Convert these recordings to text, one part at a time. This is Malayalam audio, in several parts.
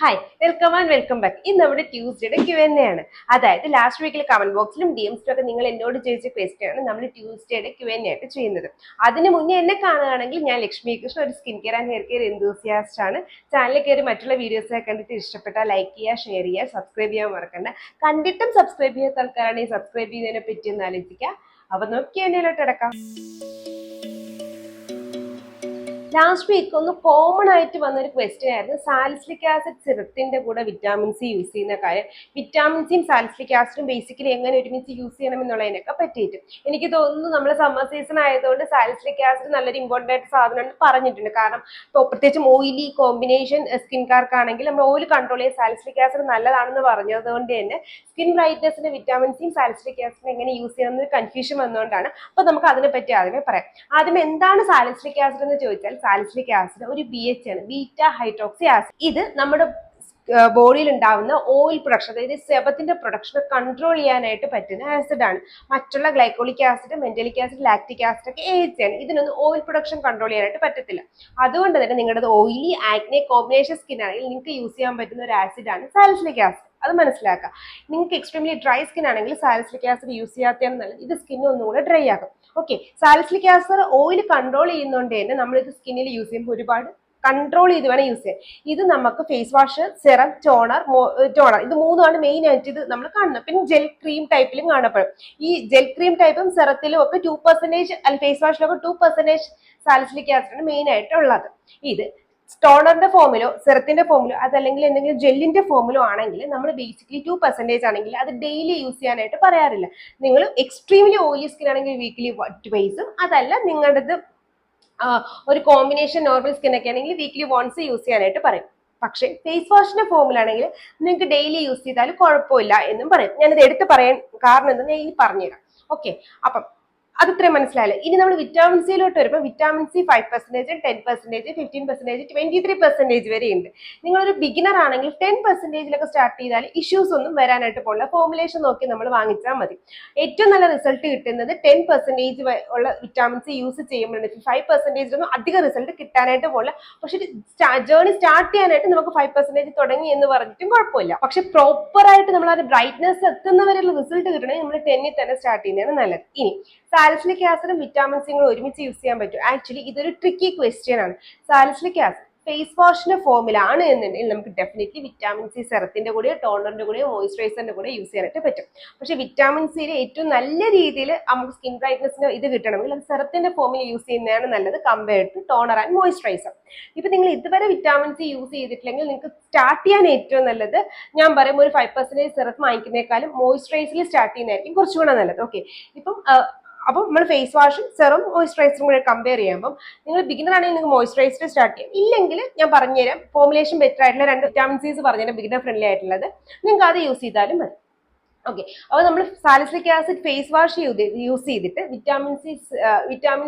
Hi welcome back. ഇന്ന് നമ്മുടെ ട്യൂസ്ഡേയുടെ Q&A ആണ്. അതായത് ലാസ്റ്റ് വീക്കിൽ കമന്റ് ബോക്സിലും DMസിലും ഒക്കെ നിങ്ങൾ എന്നോട് ചോദിച്ച ക്വസ്റ്റ്യൻ ആണ് നമ്മൾ ട്യൂസ്ഡേയുടെ Q&A ആയിട്ട് ചെയ്യുന്നത്. അതിന് മുന്നേ എന്നെ കാണുകയാണെങ്കിൽ ഞാൻ ലക്ഷ്മി കൃഷ്ണൻ, ഒരു skin care and hair care enthusiast ആണ്. ചാനലിൽ കയറി മറ്റുള്ള വീഡിയോസ് ഒക്കെ കണ്ടിട്ട് ഇഷ്ടപ്പെട്ടാൽ ലൈക്ക് ചെയ്യുക, ഷെയർ ചെയ്യുക, സബ്സ്ക്രൈബ് ചെയ്യാൻ മറക്കണ്ട. കണ്ടിട്ടും സബ്സ്ക്രൈബ് ചെയ്യാത്ത ആൾക്കാരാണെങ്കിൽ സബ്സ്ക്രൈബ് ചെയ്യുന്നതിനെ പറ്റി ഒന്ന് ആലോചിക്കുക. അപ്പൊ നമുക്ക് Q&Aയിലോട്ട് കിടക്കാം. ലാസ്റ്റ് വീക്ക് ഒന്ന് കോമൺ ആയിട്ട് വന്നൊരു ക്വസ്റ്റ്യൻ ആയിരുന്നു സാലിസിലിക് ആസിഡ് സിറത്തിന്റെ കൂടെ വിറ്റാമിൻ സി യൂസ് ചെയ്യുന്ന കാര്യം. വിറ്റാമിൻ സിയും സാലിസിലിക് ആസിഡും ബേസിക്കലി എങ്ങനെ ഒരുമിച്ച് യൂസ് ചെയ്യണം എന്നുള്ളതിനൊക്കെ പറ്റിയിട്ട് എനിക്ക് തോന്നുന്നു നമ്മൾ സമ്മർ സീസൺ ആയതുകൊണ്ട് സാലിസിലിക് ആസിഡ് നല്ലൊരു ഇമ്പോർട്ടൻ്റ് ആയിട്ട് സാധനമാണ് പറഞ്ഞിട്ടുണ്ട്. കാരണം ഇപ്പോൾ പ്രത്യേകിച്ചും ഓയിലി കോമ്പിനേഷൻ സ്കിൻകാർക്കാണെങ്കിൽ നമ്മൾ ഓയിൽ കൺട്രോൾ ചെയ്യാൻ സാലിസിലിക് ആസിഡ് നല്ലതാണെന്ന് പറഞ്ഞതുകൊണ്ട് തന്നെ സ്കിൻ ബ്രൈറ്റ്നസിന് വിറ്റാമിൻ സിയും സാലിസിലിക് ആസിഡും എങ്ങനെ യൂസ് ചെയ്യണം എന്നൊരു കൺഫ്യൂഷൻ വന്നുകൊണ്ടാണ്. അപ്പോൾ നമുക്ക് അതിനെപ്പറ്റി ആദ്യമേ പറയാം. ആദ്യം എന്താണ് സാലിസിലിക് ആസിഡ് എന്ന് ചോദിച്ചാൽ സാലിസിലിക് ആസിഡ് ഒരു BH ആണ്, ബീറ്റാ ഹൈഡ്രോക്സി ആസിഡ്. ഇത് നമ്മുടെ ബോഡിയിൽ ഉണ്ടാവുന്ന ഓയിൽ പ്രൊഡക്ഷൻ, അതായത് സെബത്തിന്റെ പ്രൊഡക്ഷനെ കൺട്രോൾ ചെയ്യാനായിട്ട് പറ്റുന്ന ആസിഡ് ആണ്. മറ്റുള്ള glycolic acid, mandelic acid, lactic acid ഒക്കെ AHA ആണ്. ഇതിനൊന്നും ഓയിൽ പ്രൊഡക്ഷൻ കൺട്രോൾ ചെയ്യാനായിട്ട് പറ്റത്തില്ല. അതുകൊണ്ട് തന്നെ നിങ്ങളുടെ ഓയിലി ആക്നെ കോമ്പിനേഷൻ സ്കിൻ ആണെങ്കിൽ നിങ്ങൾക്ക് യൂസ് ചെയ്യാൻ പറ്റുന്ന ഒരു ആസിഡ് ആണ് സാലിസിലിക് ആസിഡ്. അത് മനസ്സിലാക്കുക. നിങ്ങൾക്ക് എക്സ്ട്രീംലി ഡ്രൈ സ്കിൻ ആണെങ്കിൽ സാലിസിലിക് ആസിഡ് യൂസ് ചെയ്യാത്തതാണ് നല്ലത്. ഇത് സ്കിൻ ഒന്നുകൂടെ ഡ്രൈ ആകും. Okay, salicylic acid oil control ചെയ്യുന്നതുകൊണ്ട് തന്നെ നമ്മളിത് സ്കിന്നിൽ യൂസ് ചെയ്യുമ്പോൾ ഒരുപാട് കൺട്രോൾ ചെയ്ത് വേണം യൂസ് ചെയ്യാൻ. ഇത് നമുക്ക് ഫേസ് വാഷ്, സെറം, ടോണർ ഇത് മൂന്നുമാണ് മെയിൻ ആയിട്ട് ഇത് നമ്മൾ കാണുന്നത്. പിന്നെ ജെൽ ക്രീം ടൈപ്പിലും കാണപ്പെടും. ഈ ജെൽ ക്രീം ടൈപ്പും സെറത്തിലും ഒക്കെ 2% അല്ലെങ്കിൽ ഫേസ് വാഷിലൊക്കെ 2% സാലിസിലിക് ആസിഡാണ് മെയിൻ ആയിട്ട് ഉള്ളത്. ഇത് ടോണറിന്റെ ഫോമിലോ സെറത്തിന്റെ ഫോമിലോ അതല്ലെങ്കിൽ എന്തെങ്കിലും ജെല്ലിന്റെ ഫോമിലോ ആണെങ്കിൽ നമ്മൾ ബേസിക്കലി 2% ആണെങ്കിൽ അത് ഡെയിലി യൂസ് ചെയ്യാനായിട്ട് പറയാറില്ല. നിങ്ങൾ എക്സ്ട്രീംലി ഓയിലി സ്കിൻ ആണെങ്കിൽ വീക്കിലി ട്വൈസും, അതല്ല നിങ്ങളുടേത് ഒരു കോമ്പിനേഷൻ നോർമൽ സ്കിൻ ഒക്കെ ആണെങ്കിൽ വീക്ക്ലി വൺസ് യൂസ് ചെയ്യാനായിട്ട് പറയും. പക്ഷേ ഫേസ് വാഷിന്റെ ഫോമിലാണെങ്കിൽ നിങ്ങൾക്ക് ഡെയിലി യൂസ് ചെയ്താൽ കുഴപ്പമില്ല എന്നും പറയും. ഞാനിത് എടുത്ത് പറയാൻ കാരണം എന്താ ഞാൻ ഇനി പറഞ്ഞുതരാം. ഓക്കെ, അപ്പം അത് ഇത്രയും മനസ്സിലായല്ലോ. ഇനി നമ്മൾ വിറ്റാമിൻ സിയിലോട്ട് വരുമ്പോൾ വിറ്റാമിൻ സി 5%, 10%, 15%, 23% വരെ ഉണ്ട്. നിങ്ങളൊരു ബിഗിനർ ആണെങ്കിൽ 10%ലൊക്കെ സ്റ്റാർട്ട് ചെയ്താൽ ഇഷ്യൂസ് ഒന്നും വരാനായിട്ട് പോകില്ല. ഫോർമുലേഷൻ നോക്കി നമ്മൾ വാങ്ങിച്ചാൽ മതി. ഏറ്റവും നല്ല റിസൾട്ട് കിട്ടുന്നത് 10% ഉള്ള വിറ്റാമിൻ സി യൂസ് ചെയ്യുമ്പോഴാണ്. 5% ഒന്നും അധികം റിസൾട്ട് കിട്ടാനായിട്ട് പോകില്ല. പക്ഷെ ജേർണി സ്റ്റാർട്ട് ചെയ്യാനായിട്ട് നമുക്ക് 5% തുടങ്ങി എന്ന് പറഞ്ഞിട്ടും കുഴപ്പമില്ല. പക്ഷെ പ്രോപ്പർ ആയിട്ട് നമ്മൾ ആ ബ്രൈറ്റ്നസ് എത്തുന്നവരെയുള്ള റിസൾട്ട് കിട്ടണമെങ്കിൽ നമ്മൾ 10ൽ തന്നെ സ്റ്റാർട്ട് ചെയ്യുന്നതാണ് നല്ലത്. ഇനി സാലിസിലിക് ആസിഡും വിറ്റാമിൻ സിയും കൂടെ ഒരുമിച്ച് യൂസ് ചെയ്യാൻ പറ്റും. ആക്ച്വലി ഇതൊരു ട്രിക്കി ക്വസ്റ്റ്യൻ ആണ്. സാലിസിലിക് ആസിഡ് ഫേസ് വാഷിന്റെ ഫോമിലാണ് എന്നുണ്ടെങ്കിൽ നമുക്ക് ഡെഫിനറ്റ്ലി വിറ്റാമിൻ സി സെറത്തിന്റെ കൂടെയോ ടോണറിന്റെ കൂടെയോ മോയിസ്ചറൈസറിന്റെ കൂടെ യൂസ് ചെയ്യാനായിട്ട് പറ്റും. പക്ഷെ വിറ്റാമിൻ സിയിൽ ഏറ്റവും നല്ല രീതിയിൽ നമുക്ക് സ്കിൻ ബ്രൈറ്റ്നസിന് ഇത് കിട്ടണമെങ്കിൽ അത് സെറത്തിന്റെ ഫോമിൽ യൂസ് ചെയ്യുന്നതാണ് നല്ലത് compared to toner and moisturiser. ഇപ്പൊ നിങ്ങൾ ഇതുവരെ വിറ്റാമിൻ സി യൂസ് ചെയ്തിട്ടില്ലെങ്കിൽ നിങ്ങൾക്ക് സ്റ്റാർട്ട് ചെയ്യാൻ ഏറ്റവും നല്ലത് ഞാൻ പറയുമ്പോൾ ഒരു 5% സെറത്ത് വാങ്ങിക്കുന്നേക്കാളും മോയിസ്ചറൈസറിൽ സ്റ്റാർട്ട് ചെയ്യുന്നതായിരിക്കും കുറച്ചുകൂടെ നല്ലത്. ഓക്കെ, ഇപ്പം അപ്പം നമ്മൾ ഫേസ് വാഷും സെറും മോയിസ്ചറൈസറും കൂടെ കമ്പയർ ചെയ്യുമ്പോൾ നിങ്ങൾ ബിഗിനർ ആണെങ്കിൽ നിങ്ങൾക്ക് മോയിസ്ചറൈസർ സ്റ്റാർട്ട് ചെയ്യാം. ഇല്ലെങ്കിൽ ഞാൻ പറഞ്ഞുതരാം, ഫോർമുലേഷൻ ബെറ്റർ ആയിട്ടുള്ള 2 വിറ്റാമിൻ സീസ് പറഞ്ഞുതരാം, ബിഗിനർ ഫ്രണ്ട്ലി ആയിട്ടുള്ളത്. നിങ്ങൾക്ക് അത് യൂസ് ചെയ്താലും മതി. ഓക്കെ, അപ്പോൾ നമ്മൾ salicylic acid face wash use ചെയ്തിട്ട് വിറ്റാമിൻ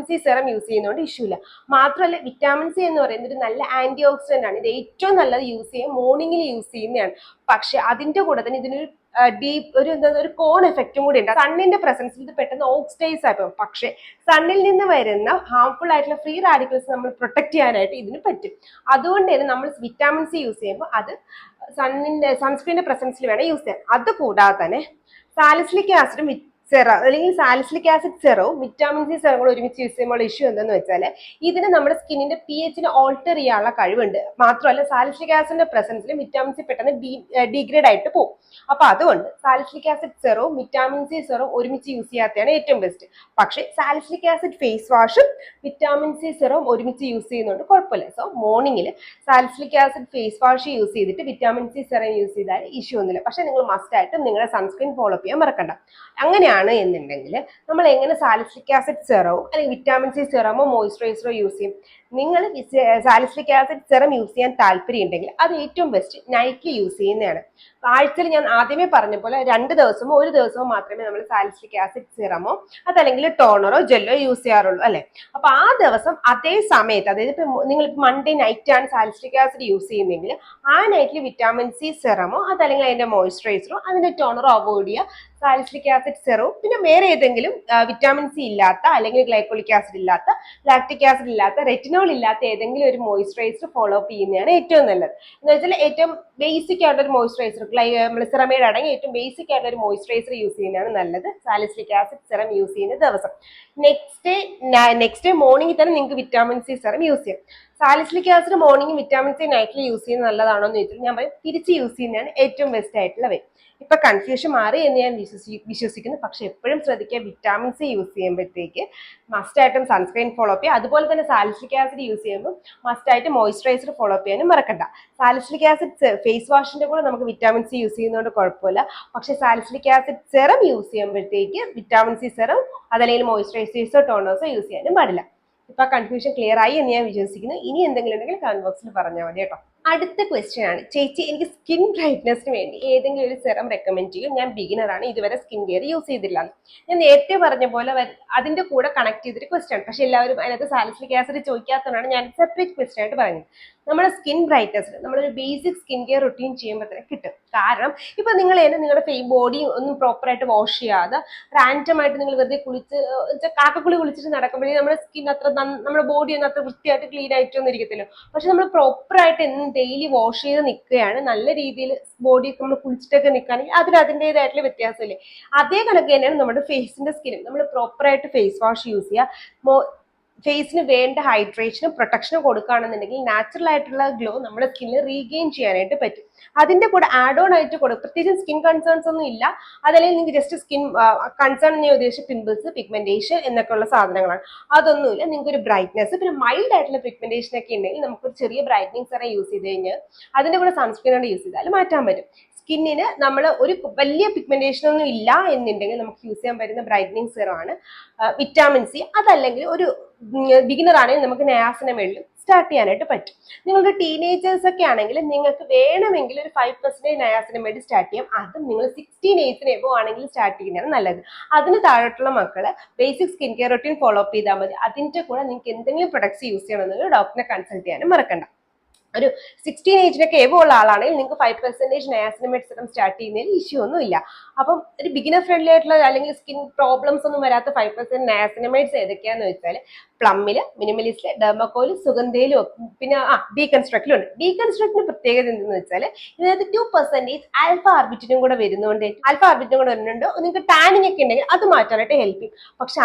സി സെറം യൂസ് ചെയ്യുന്നതുകൊണ്ട് ഇഷ്യൂ ഇല്ല. മാത്രമല്ല വിറ്റാമിൻ സി എന്ന് പറയുന്നത് ഒരു നല്ല ആന്റി ഓക്സിഡന്റ് ആണ്. ഇത് ഏറ്റവും നല്ലത് യൂസ് ചെയ്യാൻ മോർണിംഗിൽ യൂസ് ചെയ്യുന്നതാണ്. പക്ഷെ അതിന്റെ കൂടെ തന്നെ ഇതിനൊരു ഒരു കോൺ എഫക്റ്റും കൂടി ഉണ്ട്. സണ്ണിന്റെ പ്രസൻസിൽ ഇത് പെട്ടെന്ന് ഓക്സിഡൈസ് ആയി പോകും. പക്ഷെ സണ്ണിൽ നിന്ന് വരുന്ന ഹാർംഫുൾ ആയിട്ടുള്ള ഫ്രീ റാഡിക്കൽസ് നമ്മൾ പ്രൊട്ടക്ട് ചെയ്യാനായിട്ട് ഇതിന് പറ്റും. അതുകൊണ്ട് തന്നെ നമ്മൾ വിറ്റാമിൻ സി യൂസ് ചെയ്യുമ്പോൾ അത് സൺസ്ക്രീനിന്റെ പ്രസൻസിൽ വേണം യൂസ് ചെയ്യാൻ. അത് കൂടാതെ തന്നെ സാലിസിലിക് ആസിഡും അല്ലെങ്കിൽ സാലിസിലിക് ആസിഡ് സെറവും വിറ്റാമിൻ സി സെറം കൂടെ ഒരുമിച്ച് യൂസ് ചെയ്യുമ്പോൾ ഇഷ്യൂ എന്തെന്ന് വെച്ചാൽ ഇതിന് നമ്മുടെ സ്കിന്നിന്റെ pH ഓൾട്ടർ ചെയ്യാനുള്ള കഴിവുണ്ട്. മാത്രമല്ല സാലിസിലിക് ആസിഡിന്റെ പ്രസൻസിൽ വിറ്റാമിൻ സി പെട്ടെന്ന് ഡീഗ്രേഡ് ആയിട്ട് പോകും. അപ്പൊ അതുകൊണ്ട് സാലിസിലിക് ആസിഡ് സെറവും വിറ്റാമിൻ സി സെറവും ഒരുമിച്ച് യൂസ് ചെയ്യാത്തതാണ് ഏറ്റവും ബെസ്റ്റ്. പക്ഷേ സാലിസിലിക് ആസിഡ് ഫേസ് വാഷും വിറ്റാമിൻ സി സെറവും ഒരുമിച്ച് യൂസ് ചെയ്യുന്നതുകൊണ്ട് കുഴപ്പമില്ല. സോ മോർണിംഗിൽ salicylic acid face wash use ചെയ്തിട്ട് വിറ്റാമിൻ സി സെറം യൂസ് ചെയ്താൽ ഇഷ്യൂ ഒന്നുമില്ല. പക്ഷെ നിങ്ങൾ മസ്റ്റ് ആയിട്ട് നിങ്ങളുടെ സൺസ്ക്രീൻ ഫോളോ അപ്പ് ചെയ്യാൻ മറക്കണ്ട. അങ്ങനെയാണ് എന്നുണ്ടെങ്കിൽ നമ്മൾ എങ്ങനെ സാലിസിലിക് ആസിഡ് സെറമോ അല്ലെങ്കിൽ വിറ്റാമിൻ സി സെറമോ മോയിസ്ചറൈസറോ യൂസ് ചെയ്യും? നിങ്ങൾ സാലിസിലിക് ആസിഡ് സെറം യൂസ് ചെയ്യാൻ താല്പര്യം ഉണ്ടെങ്കിൽ അത് ഏറ്റവും ബെസ്റ്റ് നൈറ്റ്ലി യൂസ് ചെയ്യുന്നതാണ്. ആഴ്ചയിൽ ഞാൻ ആദ്യമേ പറഞ്ഞ പോലെ 2 ദിവസമോ 1 ദിവസമോ മാത്രമേ നമ്മൾ സാലിസിലിക് ആസിഡ് സെറമോ അതല്ലെങ്കിൽ ടോണറോ ജെല്ലോ യൂസ് ചെയ്യാറുള്ളൂ അല്ലെ. അപ്പൊ ആ ദിവസം അതേ സമയത്ത്, അതായത് ഇപ്പൊ നിങ്ങൾ മൺഡേ നൈറ്റ് ആണ് സാലിസിലിക് ആസിഡ് യൂസ് ചെയ്യുന്നതെങ്കിൽ ആ നൈറ്റിൽ വിറ്റാമിൻ സി സെറമോ അതല്ലെങ്കിൽ അതിന്റെ മോയിസ്ചറൈസറോ അതിന്റെ ടോണറോ അവോയ്ഡ് ചെയ്യുക. സാലിസിലിക് ആസിഡ് സെറവും പിന്നെ വേറെ ഏതെങ്കിലും വിറ്റാമിൻ സി ഇല്ലാത്ത അല്ലെങ്കിൽ ഗ്ലൈക്കോളിക് ആസിഡ് ഇല്ലാത്ത ലാക്റ്റിക് ആസിഡ് ഇല്ലാത്ത റെറ്റിനോൾ റെറ്റിനോൾ ഇല്ലാത്ത ഏതെങ്കിലും ഒരു മോയ്സ്ചറൈസർ ഫോളോ അപ്പ് ചെയ്യുന്നതാണ് ഏറ്റവും നല്ലത്. എന്ന് വെച്ചാൽ ഏറ്റവും ബേസിക് ആയിട്ടുള്ള ഒരു മോയ്സ്ചറൈസർ, നമ്മൾ സിറമേഡ് അടങ്ങി ഏറ്റവും ബേസിക് ആയിട്ടുള്ള ഒരു മോയ്സ്ചറൈസർ യൂസ് ചെയ്യുന്നതാണ് നല്ലത് സാലിസിലിക് ആസിഡ് സെറം യൂസ് ചെയ്യുന്ന ദിവസം. നെക്സ്റ്റ് മോർണിംഗിൽ തന്നെ നിങ്ങൾക്ക് വിറ്റാമിൻ സി സെറം യൂസ് ചെയ്യാം. Salicylic acid morning, vitamin C നൈറ്റിൽ യൂസ് ചെയ്യുന്നത് നല്ലതാണോ എന്ന് ചോദിച്ചാൽ ഞാൻ പറയും തിരിച്ച് യൂസ് ചെയ്യുന്നതാണ് ഏറ്റവും ബെസ്റ്റ് ആയിട്ടുള്ള വേ. ഇപ്പൊ കൺഫ്യൂഷൻ മാറി എന്ന് ഞാൻ വിശ്വസിക്കുന്നു. പക്ഷെ എപ്പോഴും ശ്രദ്ധിക്കുക, വിറ്റാമിൻ സി യൂസ് ചെയ്യുമ്പോഴത്തേക്ക് മസ്റ്റ് ആയിട്ടും സൺസ്ക്രീൻ ഫോളോ അപ്പ് ചെയ്യുക. അതുപോലെ തന്നെ സാലിസിലിക് ആസിഡ് യൂസ് ചെയ്യുമ്പോൾ മസ്റ്റ് ആയിട്ട് മോയ്സ്ചറൈസർ ഫോളോ അപ്പ് ചെയ്യാനും മറക്കണ്ട. സാലിസിലിക് ആസിഡ് ഫേസ് വാഷിന്റെ കൂടെ നമുക്ക് വിറ്റാമിൻ സി യൂസ് ചെയ്യുന്നതുകൊണ്ട് കുഴപ്പമില്ല. പക്ഷെ സാലിസിലിക് ആസിഡ് സെറം യൂസ് ചെയ്യുമ്പോഴത്തേക്ക് വിറ്റാമിൻ സി സെറം അതല്ലെങ്കിൽ മോയ്സ്ചറൈസേഴ്സോ ടോണേഴ്സോ യൂസ് ചെയ്യാനും പാടില്ല. ഇപ്പൊ കൺഫ്യൂഷൻ ക്ലിയർ ആയി എന്ന് ഞാൻ വിശ്വസിക്കുന്നു. ഇനി എന്തെങ്കിലും ഉണ്ടെങ്കിൽ കമന്റ് ബോക്സിൽ പറഞ്ഞാൽ മതി കേട്ടോ. അടുത്ത ക്വസ്റ്റ്യൻ ആണ്, ചേച്ചി എനിക്ക് സ്കിൻ ബ്രൈറ്റ്നസിന് വേണ്ടി ഏതെങ്കിലും ഒരു സെറം റെക്കമെൻഡ് ചെയ്യും, ഞാൻ ബിഗിനർ ആണ്, ഇതുവരെ സ്കിൻ കെയർ യൂസ് ചെയ്തില്ല. ഞാൻ നേരത്തെ പറഞ്ഞ പോലെ അതിന്റെ കൂടെ കണക്ട് ചെയ്തൊരു ക്വസ്റ്റ്യൻ ആണ്. പക്ഷെ എല്ലാവരും അതിനകത്ത് സാലിസിലിക് ആസിഡ് ചോദിക്കാത്തതാണ് ഞാൻ സെപ്പറേറ്റ് ക്വസ്റ്റ്യൻ ആയിട്ട് പറയുന്നത്. നമ്മുടെ സ്കിൻ ബ്രൈറ്റ്നസ് നമ്മളൊരു ബേസിക് സ്കിൻ കെയർ റുട്ടീൻ ചെയ്യുമ്പോൾ തന്നെ കിട്ടും. കാരണം ഇപ്പൊ നിങ്ങൾ തന്നെ നിങ്ങളുടെ ബോഡി ഒന്നും പ്രോപ്പറായിട്ട് വാഷ് ചെയ്യാതെ റാൻഡമായിട്ട് നിങ്ങൾ വെറുതെ കാക്കക്കുളി കുളിച്ചിട്ട് നടക്കുമ്പോഴേ നമ്മുടെ സ്കിൻ നമ്മുടെ ബോഡി ഒന്നും അത്ര വൃത്തിയായിട്ട് ക്ലീൻ ആയിട്ടൊന്നും ഇരിക്കത്തില്ല. പക്ഷെ നമ്മൾ പ്രോപ്പറായിട്ട് എന്നും ഡെയിലി വാഷ് ചെയ്ത് നിൽക്കുകയാണ്, നല്ല രീതിയിൽ ബോഡി നമ്മൾ കുളിച്ചിട്ടൊക്കെ നിൽക്കുകയാണെങ്കിൽ അതിൻ്റെതായിട്ടുള്ള വ്യത്യാസമില്ലേ. അതേ കണക്ക് തന്നെയാണ് നമ്മുടെ ഫേസിന്റെ സ്കിന്നും. നമ്മൾ പ്രോപ്പറായിട്ട് ഫേസ് വാഷ് യൂസ് ചെയ്യുക, ഫേസിന് വേണ്ട ഹൈഡ്രേഷനും പ്രൊട്ടക്ഷനും കൊടുക്കുകയാണെന്നുണ്ടെങ്കിൽ നാച്ചുറൽ ആയിട്ടുള്ള ഗ്ലോ നമ്മുടെ സ്കിന്നിൽ റീഗെയിൻ ചെയ്യാനായിട്ട് പറ്റും. അതിന്റെ കൂടെ ആഡ് ഓൺ ആയിട്ട് കൊടുക്കും. പ്രത്യേകിച്ച് സ്കിൻ കൺസേൺസ് ഒന്നും ഇല്ല, അതല്ലെങ്കിൽ നിങ്ങൾക്ക് ജസ്റ്റ് സ്കിൻ കൺസേൺ എന്ന് ഉദ്ദേശിച്ച പിമ്പിൾസ്, പിഗ്മെന്റേഷൻ എന്നൊക്കെ ഉള്ള സാധനങ്ങളാണ്. അതൊന്നുമില്ല. നിങ്ങൾക്ക് ഒരു ബ്രൈറ്റ്നസ് പിന്നെ മൈൽഡ് ആയിട്ടുള്ള പിഗ്മെന്റേഷൻ ഒക്കെ ഉണ്ടെങ്കിൽ നമുക്കൊരു ചെറിയ ബ്രൈറ്റ്നിങ് സെറം യൂസ് ചെയ്ത് കഴിഞ്ഞാൽ അതിന്റെ കൂടെ സൺസ്ക്രീനോട് യൂസ് ചെയ്താൽ മാറ്റാൻ പറ്റും. സ്കിന്നിന് നമ്മൾ ഒരു വലിയ പിഗ്മെന്റേഷൻ ഒന്നും ഇല്ല എന്നുണ്ടെങ്കിൽ നമുക്ക് യൂസ് ചെയ്യാൻ പറ്റുന്ന ബ്രൈറ്റ്നിങ് സെറം ആണ് വിറ്റാമിൻ സി. അതല്ലെങ്കിൽ ഒരു ബിഗിനർ ആണെങ്കിൽ നമുക്ക് നയാസിനമൈഡിലും സ്റ്റാർട്ട് ചെയ്യാനായിട്ട് പറ്റും. നിങ്ങളുടെ ടീനേജേഴ്സ് ഒക്കെ ആണെങ്കിൽ നിങ്ങൾക്ക് വേണമെങ്കിൽ ഒരു 5% നയാസിനമൈഡ് സ്റ്റാർട്ട് ചെയ്യാം. അതും നിങ്ങൾ 16 ഏജിന് എബോ ആണെങ്കിൽ സ്റ്റാർട്ട് ചെയ്യുന്നതാണ് നല്ലത്. അതിന് താഴോട്ടുള്ള മക്കള് basic skin care routine follow up ചെയ്താൽ മതി. അതിന്റെ കൂടെ നിങ്ങൾക്ക് എന്തെങ്കിലും പ്രൊഡക്ട്സ് യൂസ് ചെയ്യണമെങ്കിൽ ഡോക്ടറെ കൺസൾട്ട് ചെയ്യാനും മറക്കണ്ട. ഒരു 16 ഏജിനൊക്കെ എബോ ഉള്ള ആളാണെങ്കിൽ നിങ്ങൾക്ക് 5% നയാസിനമൈഡ് സെറം സ്റ്റാർട്ട് ചെയ്യുന്നതിൽ ഇഷ്യൂ ഒന്നും ഇല്ല. അപ്പം ഒരു ബിഗിനർ ഫ്രണ്ട്ലി ആയിട്ടുള്ള അല്ലെങ്കിൽ സ്കിൻ പ്രോബ്ലംസ് ഒന്നും വരാത്ത 5% നയാസിനമൈഡ്സ് ഏതൊക്കെയാന്ന് വെച്ചാൽ പ്ലമ്മില്, മിനിമലിസ്റ്റില്, ഡെർമക്കോയില്, സുഗന്ധയിലും പിന്നെ ഡീകൺസ്ട്രക്റ്റിലും ഉണ്ട്. ഡീകൺസ്ട്രക്റ്റിന് പ്രത്യേകത എന്തെന്ന് വെച്ചാൽ ഇതിനകത്ത് 2% ആൽഫ ആർബിറ്റിനും കൂടെ വരുന്നുണ്ട്. നിങ്ങൾക്ക് ടാനിങ് ഒക്കെ ഉണ്ടെങ്കിൽ അത് മാറ്റാനായിട്ട് ഹെൽപ്പ് ചെയ്യും. പക്ഷെ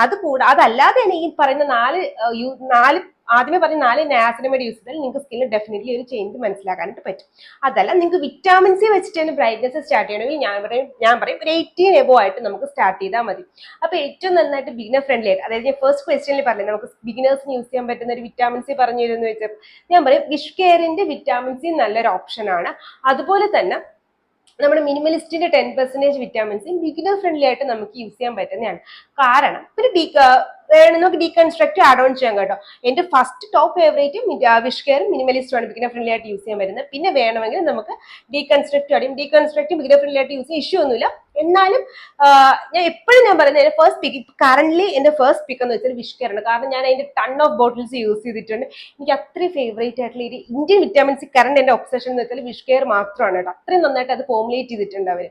അതല്ലാതെ തന്നെ ഈ പറയുന്ന ആദ്യമേ പറഞ്ഞ 4 നയാസിനമൈഡ് യൂസ് ചെയ്താൽ നിങ്ങൾക്ക് സ്കിന്നിൽ ഡെഫിനറ്റ്ലി ഒരു ചേഞ്ച് മനസ്സിലാക്കാനായിട്ട് പറ്റും. അതല്ല നിങ്ങൾക്ക് വിറ്റാമിൻ സി വെച്ചിട്ട് തന്നെ ബ്രൈറ്റ്നസ് സ്റ്റാർട്ട് ചെയ്യണമെങ്കിൽ ഞാൻ പറയും ഒരു 18 എബോ ആയിട്ട് നമുക്ക് സ്റ്റാർട്ട് ചെയ്താൽ മതി. അപ്പൊ ഏറ്റവും നന്നായിട്ട് ബിഗിനർ ഫ്രണ്ട്ലി ആയിട്ട്, അതായത് ഞാൻ ഫസ്റ്റ് ക്വസ്റ്റ്യനിൽ പറഞ്ഞു നമുക്ക് ബിഗിനേഴ്സിന് യൂസ് ചെയ്യാൻ പറ്റുന്ന ഒരു വിറ്റാമിൻ സി പറഞ്ഞു തരുമെന്ന് വെച്ചാൽ ഞാൻ പറയും വിഷ് കെയറിന്റെ വിറ്റാമിൻ സി നല്ലൊരു ഓപ്ഷൻ ആണ്. അതുപോലെ തന്നെ നമ്മുടെ മിനിമലിസ്റ്റിന്റെ 10% വിറ്റാമിൻ സി ബിഗിനർ ഫ്രണ്ട്ലി ആയിട്ട് നമുക്ക് യൂസ് ചെയ്യാൻ പറ്റുന്നതാണ്. കാരണം പിന്നെ നമുക്ക് ഡീകൺസ്ട്രക്റ്റ് ആഡ് ഓൺ ചെയ്യാം കേട്ടോ. എന്റെ ഫസ്റ്റ് ടോപ്പ് ഫേവറേറ്റ് വിഷ് കെയറും മിനിമലിസ്റ്റും ആണ് ബിഗിനർ ഫ്രണ്ട്ലി ആയിട്ട് യൂസ് ചെയ്യാൻ പറ്റുന്നത്. പിന്നെ വേണമെങ്കിൽ നമുക്ക് ഡീകൺസ്ട്രക്റ്റും ബിഗിനർ ഫ്രണ്ട്ലി ആയിട്ട് യൂസ് ചെയ്യാൻ ഇഷ്യൂ ഒന്നുമില്ല. എന്നാലും ഞാൻ എപ്പോഴും പറയുന്നത് എന്റെ ഫസ്റ്റ് പിക്ക്, കറന്റ് എന്റെ ഫസ്റ്റ് പിക്ക് എന്ന് വെച്ചാൽ വിഷ് കെയർ ആണ്. കാരണം ഞാൻ അതിന്റെ ടൺ ഓഫ് ബോട്ടിൽസ് യൂസ് ചെയ്തിട്ടുണ്ട്. എനിക്ക് അത്രയും ഫേവറേറ്റ് ആയിട്ടുള്ള ഒരു ഇന്ത്യൻ വിറ്റാമിൻ സി കറന്റ് എന്റെ ഒബ്സഷൻ എന്ന് വെച്ചാൽ വിഷ് കെയർ മാത്രമാണ് കേട്ടോ. അത്രയും നന്നായിട്ട് അത് ഫോർമുലേറ്റ് ചെയ്തിട്ടുണ്ട് അവര്.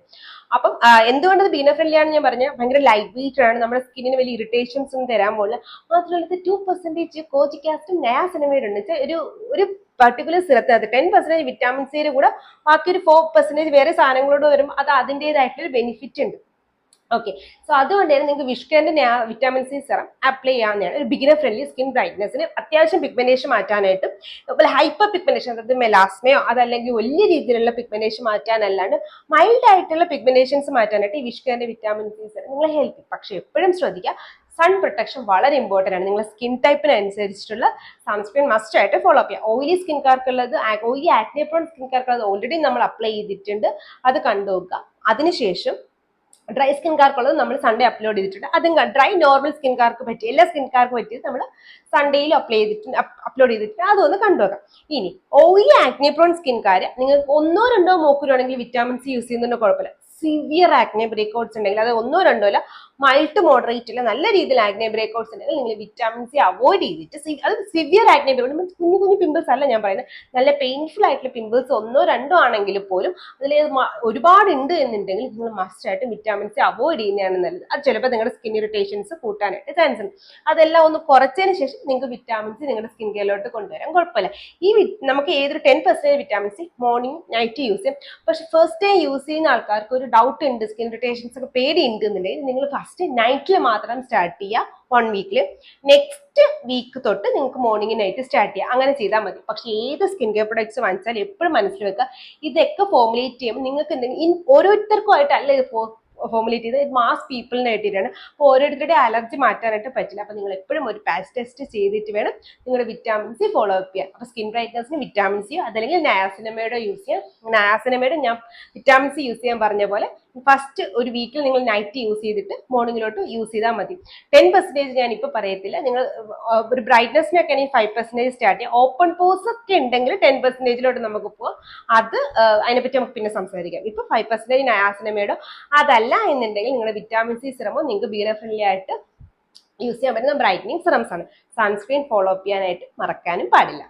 അപ്പം എന്തുകൊണ്ടത് ബിഗിനർ ഫ്രണ്ട്ലി ആണെന്ന് ഞാൻ പറഞ്ഞാൽ ഭയങ്കര ലൈറ്റ് വെയിറ്റ് ആണ്, നമ്മുടെ സ്കിന്നിന് വലിയ ഇറിറ്റേഷൻസ് ഒന്നും തരാൻ പോകില്ല. മാത്രമല്ല 2% കോജിക് ആസിഡും നയാസിനമൈഡ് ഉണ്ട്. ഒരു പർട്ടിക്കുലർ സിറത്തിനകത്ത് 10% വിറ്റാമിൻ സിയുടെ കൂടെ ബാക്കി ഒരു 4% വേറെ സാധനങ്ങളോട് വരുമ്പോൾ അത് അതിൻ്റെതായിട്ടുള്ള ഒരു ബെനിഫിറ്റ് ഉണ്ട്. ഓക്കെ, സോ അതുകൊണ്ട് തന്നെ നിങ്ങൾക്ക് വിഷ് കെയറിന്റെ വിറ്റാമിൻ സി സെറം അപ്ലൈ ചെയ്യാവുന്നതാണ്. ഒരു ബിഗിനർ ഫ്രണ്ട്ലി സ്കിൻ ബ്രൈറ്റ്നസിന് അത്യാവശ്യം പിഗ്മെന്റേഷൻ മാറ്റാനായിട്ടും അതുപോലെ ഹൈപ്പർ പിഗ്മെന്റേഷൻ, അതായത് മെലാസ്മയോ അതല്ലെങ്കിൽ വലിയ രീതിയിലുള്ള പിഗ്മെന്റേഷൻ മാറ്റാനല്ലാണ്ട് മൈൽഡ് ആയിട്ടുള്ള പിഗ്മെന്റേഷൻസ് മാറ്റാനായിട്ട് ഈ വിഷ് കെയറിന്റെ വിറ്റാമിൻ സി സെറം നിങ്ങളെ ഹെൽപ്പ് ചെയ്യും. പക്ഷെ എപ്പോഴും ശ്രദ്ധിക്കുക, സൺ പ്രൊട്ടക്ഷൻ വളരെ ഇമ്പോർട്ടൻ്റ് ആണ്. നിങ്ങളുടെ സ്കിൻ ടൈപ്പിനനുസരിച്ചിട്ടുള്ള സൺസ്ക്രീൻ മസ്റ്റ് ആയിട്ട് ഫോളോ അപ്പ് ചെയ്യുക. ഓയിലി സ്കിൻകാർക്കുള്ളത്, ഓയിലി ആക്നെ പ്രോൺ സ്കിൻകാർക്കുള്ളത് ഓൾറെഡി നമ്മൾ അപ്ലൈ ചെയ്തിട്ടുണ്ട്, അത് കണ്ടുനോക്കുക. അതിനുശേഷം ഡ്രൈ സ്കിൻകാർക്കുള്ളത് നമ്മൾ സൺഡേ അപ്ലോഡ് ചെയ്തിട്ടുണ്ട്. അതും ഡ്രൈ നോർമൽ സ്കിൻകാർക്ക് പറ്റി എല്ലാ സ്കിൻകാർക്ക് പറ്റിയത് നമ്മൾ സൺഡേയിൽ അപ്ലോഡ് ചെയ്തിട്ടുണ്ട്. അതൊന്ന് കണ്ടുനോക്കാം. ഇനി ഓയിലി ആക്നെ പ്രോൺ സ്കിൻകാർ നിങ്ങൾക്ക് 1-2 മോക്കുരുവാണെങ്കിൽ വിറ്റാമിൻ സി യൂസ് ചെയ്യുന്നതിന് കുഴപ്പമില്ല. സിവിയർ ആക്നെ ബ്രേക്ക്ഔട്ട്സ് ഉണ്ടെങ്കിൽ അത് 1-2 അല്ല മൈൽഡ് ടു മോഡറേറ്റ് ഉള്ള നല്ല രീതിയിൽ ആഗ്നെ ബ്രേക്കൗട്ട്സ് ഉണ്ടെങ്കിൽ നിങ്ങൾ വിറ്റാമിൻ സി അവോയ്ഡ് ചെയ്തിട്ട്, അത് സിവിയർ ആഗ്നെ ബ്രേക്കൗട്ട് കുഞ്ഞു കുഞ്ഞു പിമ്പിൾസ് അല്ല ഞാൻ പറയുന്നത്, നല്ല പെയിൻഫുൾ ആയിട്ടുള്ള പിമ്പിൾസ് 1-2 ആണെങ്കിൽ പോലും അതിൽ ഒരുപാട് ഉണ്ട് എന്നുണ്ടെങ്കിൽ നിങ്ങൾ മസ്റ്റ് ആയിട്ട് വിറ്റാമിൻ സി അവോയ്ഡ് ചെയ്യുന്നതാണ് നല്ലത്. അത് ചിലപ്പോൾ നിങ്ങളുടെ സ്കിൻ ഇറിറ്റേഷൻസ് കൂട്ടാനായിട്ട് ചാൻസ് ഉണ്ട്. അതെല്ലാം ഒന്ന് കുറച്ചതിന് ശേഷം നിങ്ങൾക്ക് വിറ്റാമിൻ സി നിങ്ങളുടെ സ്കിൻ കെയറിലോട്ട് കൊണ്ടുവരാൻ കുഴപ്പമില്ല. നമുക്ക് ഏതൊരു 10% vitamin C morning night use ചെയ്യാം. പക്ഷെ ഫസ്റ്റ് ടൈം യൂസ് ചെയ്യുന്ന ആൾക്കാർക്ക് ഒരു ഡൗട്ട് ഉണ്ട്, സ്കിൻ ഇറിറ്റേഷൻസ് ഒക്കെ പേടി ഉണ്ട് എന്നുണ്ടെങ്കിൽ നിങ്ങൾ ഫസ്റ്റ് നൈറ്റിൽ മാത്രം സ്റ്റാർട്ട് ചെയ്യുക 1 വീക്കിൽ. നെക്സ്റ്റ് വീക്ക് തൊട്ട് നിങ്ങൾക്ക് മോർണിംഗ് നൈറ്റ് സ്റ്റാർട്ട് ചെയ്യാം. അങ്ങനെ ചെയ്താൽ മതി. പക്ഷെ ഏത് സ്കിൻ കെയർ പ്രൊഡക്ട്സ് വാങ്ങിച്ചാൽ എപ്പോഴും മനസ്സിൽ വെക്കുക, ഇതൊക്കെ ഫോർമുലേറ്റ് ചെയ്യുമ്പോൾ നിങ്ങൾക്ക് എന്തെങ്കിലും ഓരോരുത്തർക്കും ആയിട്ടല്ല ഇത് ഫോർമുലേറ്റ് ചെയ്ത് മാസ് പീപ്പിളിനെ ആയിട്ടാണ്. അപ്പോൾ ഓരോരുത്തരുടെ അലർജി മാറ്റാനായിട്ട് പറ്റില്ല. അപ്പോൾ നിങ്ങൾ എപ്പോഴും ഒരു പാച്ച് ടെസ്റ്റ് ചെയ്തിട്ട് വേണം നിങ്ങളുടെ വിറ്റാമിൻ സി ഫോളോ അപ്പ് ചെയ്യാൻ. അപ്പോൾ സ്കിൻ ബ്രൈറ്റ്നസിന് വിറ്റാമിൻ സി അതല്ലെങ്കിൽ നയാസിനമൈഡ് യൂസ് ചെയ്യാം. നയാസിനമൈഡ് ഞാൻ വിറ്റാമിൻ സി യൂസ് ചെയ്യാൻ പറഞ്ഞ പോലെ ഫസ്റ്റ് ഒരു വീക്കിൽ നിങ്ങൾ നൈറ്റ് യൂസ് ചെയ്തിട്ട് മോർണിംഗിലോട്ട് യൂസ് ചെയ്താൽ മതി. 10% ഞാൻ ഇപ്പോൾ പറയത്തില്ല. നിങ്ങൾ ഒരു ബ്രൈറ്റ്നസിനൊക്കെ ആണെങ്കിൽ 5% സ്റ്റാർട്ട് ചെയ്യാം. ഓപ്പൺ പോസ് ഒക്കെ ഉണ്ടെങ്കിൽ 10%ലോട്ട് നമുക്ക് പോവാം. അത് അതിനെപ്പറ്റി നമുക്ക് പിന്നെ സംസാരിക്കാം. ഇപ്പോൾ 5% നയാസിനമൈഡോ അതല്ല എന്നുണ്ടെങ്കിൽ നിങ്ങളുടെ വിറ്റാമിൻ സി സിറമോ നിങ്ങൾക്ക് ബീഗനർ ഫ്രണ്ട്ലി ആയിട്ട് യൂസ് ചെയ്യാൻ പറ്റുന്ന ബ്രൈറ്റനിങ് സിറംസ് ആണ്. സൺസ്ക്രീൻ ഫോളോ അപ്പ് ചെയ്യാനായിട്ട് മറക്കാനും പാടില്ല.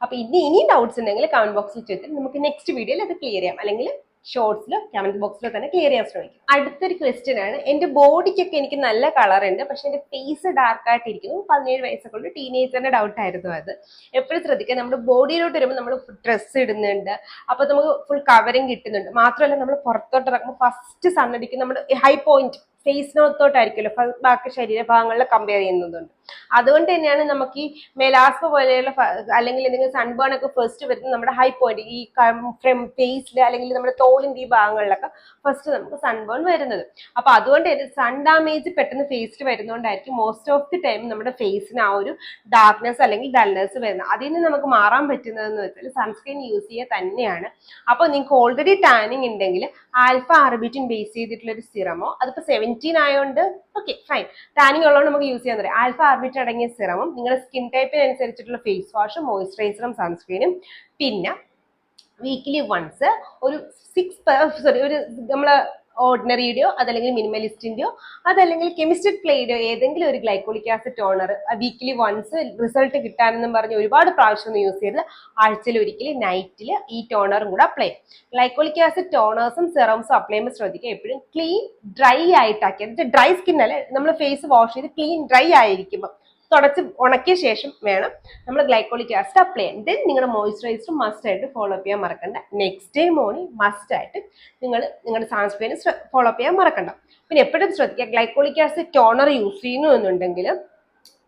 അപ്പൊ ഇനിയും ഡൗട്ട്സ് ഉണ്ടെങ്കിൽ കമന്റ് ബോക്സിൽ ചോദിച്ചാൽ നമുക്ക് നെക്സ്റ്റ് വീഡിയോയിൽ അത് ക്ലിയർ ചെയ്യാം, അല്ലെങ്കിൽ ഷോർട്സിലോ കമന്റ് ബോക്സിലോ തന്നെ ക്ലിയർ ചെയ്യാൻ ശ്രമിക്കും. അടുത്തൊരു ക്വസ്റ്റ്യൻ ആണ്, എന്റെ ബോഡിക്കൊക്കെ എനിക്ക് നല്ല കളർ ഉണ്ട്, പക്ഷെ എന്റെ ഫേസ് ഡാർക്ക് ആയിട്ടിരിക്കുന്നു. 17 വയസ്സൊക്കെ ഉള്ള ടീനേജറിന്റെ ഡൗട്ട് ആയിരുന്നു അത്. എപ്പോഴും ശ്രദ്ധിക്കുക, നമ്മുടെ ബോഡിയിലോട്ട് വരുമ്പോൾ നമ്മൾ ഡ്രസ്സ് ഇടുന്നുണ്ട്, അപ്പൊ നമുക്ക് ഫുൾ കവറിങ് കിട്ടുന്നുണ്ട്. മാത്രമല്ല നമ്മൾ പുറത്തോട്ട് ഇറങ്ങുമ്പോൾ ഫസ്റ്റ് സണ്ണടിക്കും നമ്മുടെ ഹൈ പോയിന്റ് ഫേസിനകത്തോട്ടായിരിക്കുമല്ലോ ബാക്കി ശരീരഭാഗങ്ങളിൽ കമ്പയർ ചെയ്യുന്നതുകൊണ്ട്. അതുകൊണ്ട് തന്നെയാണ് നമുക്ക് ഈ മെലാസ്മ പോലെയുള്ള അല്ലെങ്കിൽ എന്തെങ്കിലും സൺബേൺ ഒക്കെ ഫസ്റ്റ് വരുന്നത് നമ്മുടെ ഹൈ പോയിന്റ് ഈ ഫേസിൽ അല്ലെങ്കിൽ നമ്മുടെ തോളിന്റെ ഈ ഭാഗങ്ങളിലൊക്കെ ഫസ്റ്റ് നമുക്ക് സൺബേൺ വരുന്നത്. അപ്പൊ അതുകൊണ്ട് സൺ ഡാമേജ് പെട്ടെന്ന് ഫേസിൽ വരുന്നതുകൊണ്ടായിരിക്കും മോസ്റ്റ് ഓഫ് ദി ടൈം നമ്മുടെ ഫേസിന് ആ ഒരു ഡാർക്ക്നെസ് അല്ലെങ്കിൽ ഡൾനെസ് വരുന്നത്. അതിൽ നിന്ന് നമുക്ക് മാറാൻ പറ്റുന്നതെന്ന് വെച്ചാൽ സൺസ്ക്രീൻ യൂസ് ചെയ്യുക തന്നെയാണ്. അപ്പൊ നിങ്ങൾക്ക് ഓൾറെഡി ടാനിങ് ഉണ്ടെങ്കിൽ ആൽഫ ആർബിറ്റിൻ ബേസ് ചെയ്തിട്ടുള്ള ഒരു സിറമോ, അതിപ്പോ 17 ആയതുകൊണ്ട് ഓക്കെ ഫൈൻ, ടാനിങ് ഉള്ളതുകൊണ്ട് നമുക്ക് യൂസ് ചെയ്യാൻ പറയാം. ആൽഫ ആർബിറ്റ് അടങ്ങിയ സിറമും നിങ്ങളുടെ സ്കിൻ ടൈപ്പിനനുസരിച്ചിട്ടുള്ള ഫേസ് വാഷും മോയിസ്ചറൈസറും സൺസ്ക്രീനും, പിന്നെ വീക്കിലി വൺസ് ഒരു നമ്മളെ ഓർഡിനറിയുടെയോ അതല്ലെങ്കിൽ മിനിമലിസ്റ്റിന്റെയോ അതല്ലെങ്കിൽ കെമിസ്ട്രിക് പ്ലേയുടെയോ ഏതെങ്കിലും ഒരു glycolic acid toner weekly once result കിട്ടാനെന്നും പറഞ്ഞ് ഒരുപാട് പ്രാവശ്യം ഒന്നും യൂസ് ചെയ്ത് ആഴ്ചയിൽ ഒരിക്കൽ നൈറ്റിൽ ഈ ടോണറും കൂടെ അപ്ലൈ ചെയ്യും. ഗ്ലൈക്കോളിക് ആസിഡ് ടോണേഴ്സും സെറംസും അപ്ലൈ ചെയ്യുമ്പോൾ ശ്രദ്ധിക്കുക എപ്പോഴും ക്ലീൻ ഡ്രൈ ആയിട്ടാക്കി, എന്നിട്ട് ഡ്രൈ സ്കിൻ അല്ലെ നമ്മൾ ഫേസ് വാഷ് ചെയ്ത് ക്ലീൻ ഡ്രൈ ആയിരിക്കുമ്പോൾ തുടച്ച് ഉണക്കിയ ശേഷം വേണം നമ്മൾ ഗ്ലൈക്കോളിക് ആസിഡ് അപ്ലൈ ചെയ്യാൻ. ദെൻ നിങ്ങളുടെ മോയിസ്ചറൈസർ മസ്റ്റ് ആയിട്ട് ഫോളോ അപ്പ് ചെയ്യാൻ മറക്കണ്ട. നെക്സ്റ്റ് ഡേ മോർണിംഗ് മസ്റ്റ് ആയിട്ട് നിങ്ങളുടെ സൺസ്ക്രീൻ ഫോളോ അപ്പ് ചെയ്യാൻ മറക്കണ്ട. പിന്നെ എപ്പോഴും ശ്രദ്ധിക്കുക, ഗ്ലൈക്കോളിക് ആസിഡ് ടോണർ യൂസ് ചെയ്യുന്നു എന്നുണ്ടെങ്കിൽ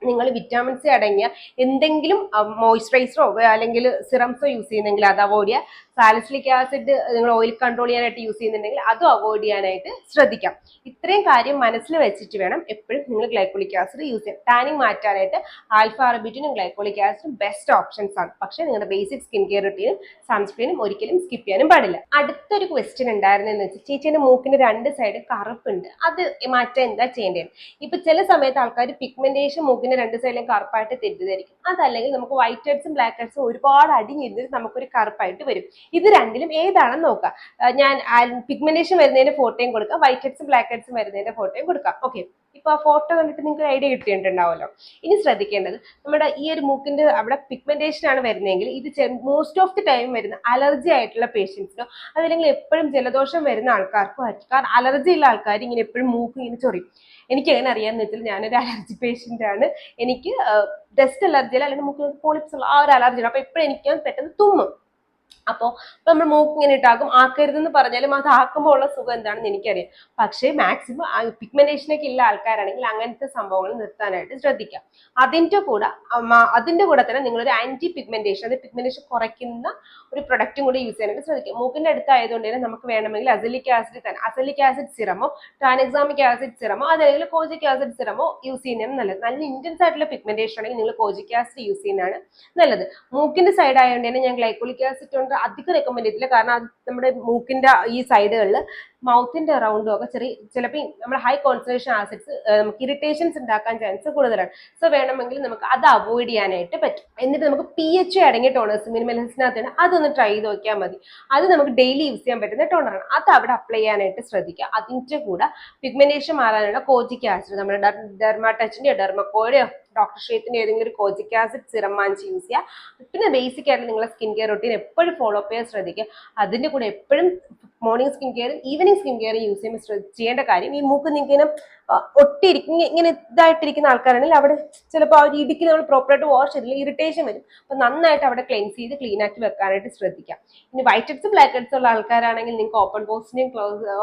നിങ്ങൾ വിറ്റാമിൻ സി അടങ്ങിയ എന്തെങ്കിലും മോയിസ്ചറൈസറോ അല്ലെങ്കിൽ സിറംസോ യൂസ് ചെയ്യുന്നെങ്കിൽ അത് അവോയ്ഡ് ചെയ്യുക. സാലിസിലിക് ആസിഡ് നിങ്ങൾ ഓയിൽ കൺട്രോൾ ചെയ്യാനായിട്ട് യൂസ് ചെയ്യുന്നുണ്ടെങ്കിൽ അതും അവോയ്ഡ് ചെയ്യാനായിട്ട് ശ്രദ്ധിക്കാം. ഇത്രയും കാര്യം മനസ്സിൽ വെച്ചിട്ട് വേണം എപ്പോഴും നിങ്ങൾ ഗ്ലൈക്കോളിക് ആസിഡ് യൂസ് ചെയ്യാം. ടാനിങ് മാറ്റാനായിട്ട് ആൽഫ ആർബിറ്റിനും ഗ്ലൈക്കോളിക് ആസിഡും ബെസ്റ്റ് ഓപ്ഷൻസ് ആണ്. പക്ഷേ നിങ്ങളുടെ ബേസിക് സ്കിൻ കെയർ റുട്ടീനും സൺസ്ക്രീനും ഒരിക്കലും സ്കിപ്പ് ചെയ്യാനും പാടില്ല. അടുത്തൊരു ക്വസ്റ്റ്യൻ ഉണ്ടായിരുന്നെന്ന് വെച്ചാൽ, ചേച്ചിയുടെ മൂക്കിന്റെ 2 സൈഡ് കറുപ്പുണ്ട്, അത് മാറ്റാൻ എന്താ ചെയ്യേണ്ടത്? ഇപ്പൊ ചില സമയത്ത് ആൾക്കാർ പിഗ്മെന്റേഷൻ മൂക്കിന്റെ 2 സൈഡിലും കറുപ്പായിട്ട് തെറ്റിദ്ധരിക്കും. അതല്ലെങ്കിൽ നമുക്ക് വൈറ്റ് ഹെഡ്സും ബ്ലാക്ക് ഹെഡ്സും ഒരുപാട് അടിഞ്ഞിരുന്നിട്ട് നമുക്കൊരു കറുപ്പായിട്ട് വരും. ഇത് രണ്ടിലും ഏതാണെന്ന് നോക്കാം. ഞാൻ പിഗ്മെന്റേഷൻ വരുന്നതിന്റെ ഫോട്ടോയും കൊടുക്കാം, വൈറ്റ് ഹെഡ്സും ബ്ലാക്ക് ഹെഡ്സും വരുന്നതിന്റെ ഫോട്ടോയും കൊടുക്കാം. ഓക്കെ, ഇപ്പൊ ആ ഫോട്ടോ കണ്ടിട്ട് നിങ്ങൾക്ക് ഒരു ഐഡിയ കിട്ടിയിട്ടുണ്ടാവുമല്ലോ. ഇനി ശ്രദ്ധിക്കേണ്ടത്, നമ്മുടെ ഈ ഒരു മൂക്കിന്റെ അവിടെ പിഗ്മെന്റേഷൻ ആണ് വരുന്നതെങ്കിൽ ഇത് മോസ്റ്റ് ഓഫ് ദി ടൈം വരുന്ന അലർജി ആയിട്ടുള്ള പേഷ്യൻസിനോ അതല്ലെങ്കിൽ എപ്പോഴും ജലദോഷം വരുന്ന ആൾക്കാർക്കോ ആയിരിക്കും. കാരണം അലർജി ഉള്ള ആൾക്കാർ ഇങ്ങനെ എപ്പോഴും മൂക്ക് ഇങ്ങനെ ചൊറിയും. എനിക്ക് എങ്ങനെ അറിയാമെന്ന് വെച്ചാൽ ഞാനൊരു അലർജി പേഷ്യന്റ് ആണ്. എനിക്ക് ഡസ്റ്റ് അലർജി അല്ലെങ്കിൽ മൂക്കിൽ പോളിപ്സ് ഉള്ള ആ ഒരു അലർജിയാണ്. അപ്പൊ എപ്പോഴും എനിക്ക് പെട്ടെന്ന് തുമ്മും. അപ്പോൾ നമ്മൾ മൂക്ക് ഇങ്ങനെ ഇട്ടാക്കും. ആക്കരുതെന്ന് പറഞ്ഞാലും അത് ആക്കുമ്പോൾ ഉള്ള സുഖം എന്താണെന്ന് എനിക്കറിയാം. പക്ഷേ മാക്സിമം പിഗ്മെന്റേഷനൊക്കെ ഉള്ള ആൾക്കാരാണെങ്കിൽ അങ്ങനത്തെ സംഭവങ്ങൾ നിർത്താനായിട്ട് ശ്രദ്ധിക്കാം. അതിന്റെ കൂടെ തന്നെ നിങ്ങളൊരു ആന്റി പിഗ്മെന്റേഷൻ, അത് പിഗ്മെന്റേഷൻ കുറയ്ക്കുന്ന ഒരു പ്രൊഡക്റ്റും കൂടി യൂസ് ചെയ്യാനായിട്ട് ശ്രദ്ധിക്കാം. മൂക്കിന്റെ അടുത്തായതുകൊണ്ട് തന്നെ നമുക്ക് വേണമെങ്കിൽ അസലിക് ആസിഡ് സിറമോ ട്രാൻഎക്സാമിക് ആസിഡ് സിറമോ അതല്ലെങ്കിൽ കോജിക് ആസിഡ് സിറമോ യൂസ് ചെയ്യുന്നതാണ് നല്ലത്. നല്ല ഇന്റൻസ് ആയിട്ടുള്ള പിഗ്മെന്റേഷൻ ആണെങ്കിൽ നിങ്ങൾ കോജിക് ആസിഡ് യൂസ് ചെയ്യുന്നതാണ് നല്ലത്. മൂക്കിന്റെ സൈഡ് ആയതുകൊണ്ട് തന്നെ ഞാൻ ഗ്ലൈക്കോളിക് ആസിഡ് ടോണർ അധികം റെക്കമെൻഡ് ചെയ്തില്ല, കാരണം അത് നമ്മുടെ മൂക്കിന്റെ ഈ സൈഡുകളിൽ മൗത്തിന്റെ അറൗണ്ടും ഒക്കെ ചിലപ്പോൾ നമ്മുടെ ഹൈ കോൺസെൻട്രേഷൻ ആസിഡ്സ് നമുക്ക് ഇറിറ്റേഷൻസ് ഉണ്ടാക്കാൻ ചാൻസ് കൂടുതലാണ്. സോ വേണമെങ്കിൽ നമുക്ക് അത് അവോയ്ഡ് ചെയ്യാനായിട്ട് പറ്റും. എന്നിട്ട് നമുക്ക് PHA അടങ്ങിയ ടോണേഴ്സ് മിനിമലിസ്റ്റിനകത്താണ്, അതൊന്ന് ട്രൈ ചെയ്ത് നോക്കിയാൽ മതി. അത് നമുക്ക് ഡെയിലി യൂസ് ചെയ്യാൻ പറ്റുന്ന ടോണറാണ്. അത് അവിടെ അപ്ലൈ ചെയ്യാനായിട്ട് ശ്രദ്ധിക്കുക. അതിൻ്റെ കൂടെ പിഗ്മെന്റേഷൻ മാറാനുള്ള കോജിക് ആസിഡ്, നമ്മുടെ ഡെർമാടച്ചിന്റെയോ ഡെർമക്കോയുടെയോ ഡോക്ടർ ഷേപ്പിന്റെ ഏതെങ്കിലും ഒരു കോജിക് ആസിഡ് സിറം വാങ്ങിച്ച് യൂസ് ചെയ്യുക. പിന്നെ ബേസിക് ആയിട്ട് നിങ്ങളെ സ്കിൻ കെയർ റൊട്ടീൻ എപ്പോഴും ഫോളോ അപ്പ് ചെയ്യാൻ ശ്രദ്ധിക്കുക. അതിന്റെ കൂടെ എപ്പോഴും മോർണിംഗ് സ്കിൻ കെയറും ഈവനിങ് സ്കിൻ കെയറും യൂസ് ചെയ്യുമ്പോൾ ചെയ്യേണ്ട കാര്യം, ഈ മൂക്ക് നിൽക്കുന്ന ഒട്ടിയിരിക്കും ഇങ്ങനെ ഇതായിട്ടിരിക്കുന്ന ആൾക്കാരാണെങ്കിൽ അവിടെ ചിലപ്പോൾ ആ ഒരു ഇടുക്കി നമ്മൾ പ്രോപ്പറായിട്ട് വാഷ് ചെയ്തില്ല ഇറിറ്റേഷൻ വരും. അപ്പൊ നന്നായിട്ട് അവിടെ ക്ലെൻസ് ചെയ്ത് ക്ലീൻ ആക്കി വെക്കാനായിട്ട് ശ്രദ്ധിക്കാം. ഇനി വൈറ്റ് ഹെഡ്സും ബ്ലാക്ക് ഹെഡ്സും ഉള്ള ആൾക്കാരാണെങ്കിൽ നിങ്ങൾക്ക് ഓപ്പൺ പോസ്റ്റിന്റെയും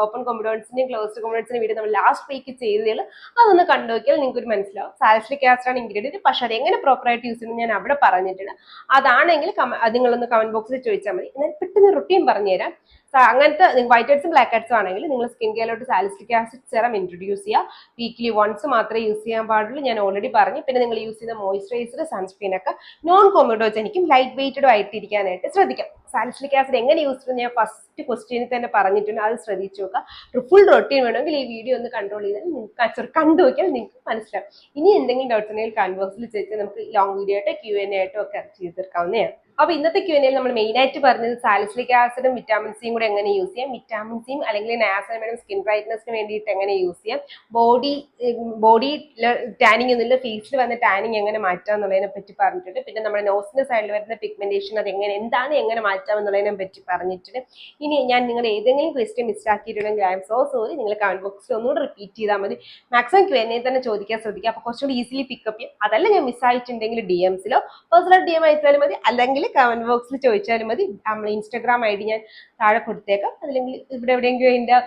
ഓപ്പൺ കൊമഡോൺസിന്റെയും ക്ലോസ്ഡ് കൊമഡോൺസിന്റെ വീഡിയോ നമ്മൾ ലാസ്റ്റ് വീക്ക് ചെയ്തതിൽ അതൊന്ന് കണ്ടു നോക്കിയാൽ നിങ്ങൾക്ക് ഒരു മനസ്സിലാവും. സാലിസിലിക് ആസിഡ് ആണ് ഇൻഗ്രീഡിയന്റ്, പക്ഷെ അത് എങ്ങനെ പ്രോപ്പറായിട്ട് യൂസ് ചെയ്യുന്നത് ഞാൻ അവിടെ പറഞ്ഞിട്ടുണ്ട്. അതാണെങ്കിൽ നിങ്ങളൊന്ന് കമന്റ് ബോക്സിൽ ചോദിച്ചാൽ മതി. എന്നാൽ പെട്ടെന്ന് റൊട്ടീൻ പറഞ്ഞുതരാം. അങ്ങനത്തെ വൈറ്റ് ഹെഡ്സും ബ്ലാക്ക് ഹെഡ്സും ആണെങ്കിൽ നിങ്ങൾ സ്കിൻ കെയറിലോട്ട് സാലിസിലിക് ആസിഡ് സെറം ഇൻട്രൊഡ്യൂസ് ചെയ്യുക. വീക്ക്ലി വൺസ് മാത്രമേ യൂസ് ചെയ്യാൻ പാടുള്ളൂ, ഞാൻ ഓൾറെഡി പറഞ്ഞു. പിന്നെ നിങ്ങൾ യൂസ് ചെയ്യുന്ന മോയ്സ്ചറൈസർ, സൺസ്ക്രീൻ ഒക്കെ നോൺ കൊമഡോജനിക്കും ലൈറ്റ് വെയ്റ്റഡും ആയിട്ടിരിക്കാനായിട്ട് ശ്രദ്ധിക്കാം. സാലിസിലിക് ആസിഡ് എങ്ങനെ യൂസ് ചെയ്യുന്നത് ഞാൻ ഫസ്റ്റ് ക്വസ്റ്റ്യനിൽ തന്നെ പറഞ്ഞിട്ടുണ്ട്, അത് ശ്രദ്ധിച്ചു നോക്കുക. ഫുൾ റൊട്ടീൻ വേണമെങ്കിൽ ഈ വീഡിയോ ഒന്ന് കണ്ടു നോക്കിയാൽ നിങ്ങൾക്ക് മനസ്സിലാവും. ഇനി എന്തെങ്കിലും ഡൗട്ട്സ് ഉണ്ടെങ്കിൽ കമന്റ് ബോക്സിൽ ചോദിച്ചാൽ നമുക്ക് ലോങ് വീഡിയോ ആയിട്ടോ Q&A ആയിട്ടോ ഒക്കെ ചെയ്ത് തീർക്കാവുന്നതാണ്. അപ്പൊ ഇന്നത്തെ Q&A നമ്മൾ മെയിൻ ആയിട്ട് പറഞ്ഞത് സാലിസിലിക് ആസിഡും വിറ്റാമിൻ സിയും കൂടെ എങ്ങനെ യൂസ് ചെയ്യാം, വിറ്റാമിൻ സിയും അല്ലെങ്കിൽ നയാസിനമൈഡും സ്കിൻ ബ്രൈറ്റ്നസിന് വേണ്ടിയിട്ട് എങ്ങനെ യൂസ് ചെയ്യാം, ബോഡി ടാനിങ് ഒന്നുമില്ല, ഫേസിൽ വന്ന ടാനിങ് എങ്ങനെ മാറ്റാം എന്നുള്ളതിനെ പറ്റി പറഞ്ഞിട്ടുണ്ട്. പിന്നെ നമ്മുടെ നോസിന്റെ സൈഡിൽ വരുന്ന പിഗ്മെന്റേഷൻ അത് എങ്ങനെ മാറ്റാം എന്നുള്ളതിനെ പറ്റി പറഞ്ഞിട്ടുണ്ട്. ഇനി ഞാൻ നിങ്ങൾ ഏതെങ്കിലും ക്വസ്റ്റ്യൻ മിസ്സാക്കിയിട്ടുണ്ടെങ്കിൽ ഐ എം സോ സോറി. നിങ്ങൾ കമന്റ് ബോക്സിൽ ഒന്നുകൂടെ റിപ്പീറ്റ് ചെയ്താൽ മതി. മാക്സിമം Q&A തന്നെ ചോദിക്കാൻ ശ്രദ്ധിക്കുക. അപ്പൊ കുറച്ചുകൂടി ഈസിലി പിക്കപ്പ് ചെയ്യും. അതല്ല ഞാൻ മിസ്സായിട്ടുണ്ടെങ്കിൽ DMസിലോ പേഴ്സണൽ DM അയച്ചാലും മതി, അല്ലെങ്കിൽ കമന്റ് ബോക്സിൽ ചോദിച്ചാലും മതി. നമ്മൾ ഇൻസ്റ്റാഗ്രാം ID ഞാൻ താഴെ കൊടുത്തേക്കാം. അല്ലെങ്കിൽ ഇവിടെ എവിടെയെങ്കിലും അതിന്റെ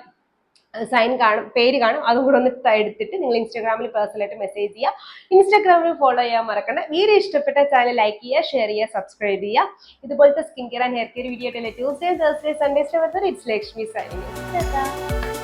സൈൻ കാണും, പേര് കാണും, അതും കൂടെ ഒന്ന് എടുത്തിട്ട് നിങ്ങൾ ഇൻസ്റ്റാഗ്രാമിൽ പേഴ്സണലായിട്ട് മെസ്സേജ് ചെയ്യുക. ഇൻസ്റ്റാഗ്രാമിൽ ഫോളോ ചെയ്യാൻ മറക്കണ്ട. വീഡിയോ ഇഷ്ടപ്പെട്ട ചാനൽ ലൈക്ക് ചെയ്യുക, ഷെയർ ചെയ്യുക, സബ്സ്ക്രൈബ് ചെയ്യുക. ഇതുപോലത്തെ skin care and hair care video Tuesday, Thursday, Sunday it's Lakshmi signing.